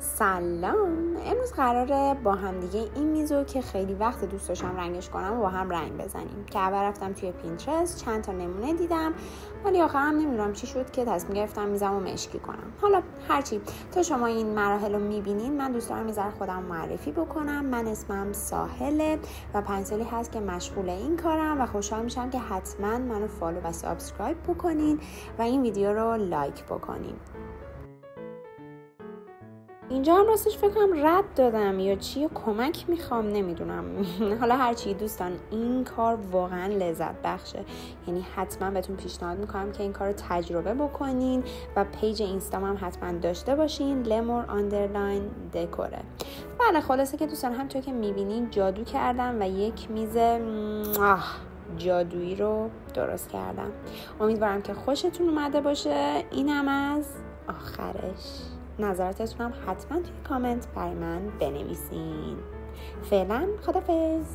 سلام. امروز قراره با هم دیگه این میزو که خیلی وقت دوست داشتم رنگش کنم و با هم رنگ بزنیم. که اول رفتم توی پینترست چند تا نمونه دیدم، ولی آخرام نمیدونم چی شد که تصمیم گرفتم میزمو مشکی کنم. حالا هرچی تا شما این مراحل رو میبینین، من دوست دارم میذاره خودم معرفی بکنم. من اسمم ساحله و 5 سالی هست که مشغول این کارم و خوشحال میشم که حتما منو فالو و سابسکرایب بکنین و این ویدیو رو لایک بکنین. اینجا هم راستش فکر کنم رد دادم یا چی، کمک میخوام، نمیدونم. حالا هرچی دوستان، این کار واقعا لذت بخشه، یعنی حتما بهتون پیشنهاد میکنم که این کار رو تجربه بکنین و پیج اینستام هم حتما داشته باشین، lemur_decore. بله، خلاصه که دوستان همونطور که میبینین جادو کردم و یک میز جادویی رو درست کردم. امیدوارم که خوشتون اومده باشه. اینم از آخرش. نظراتتون هم حتما توی کامنت برای من بنویسین. فعلا خدافظ.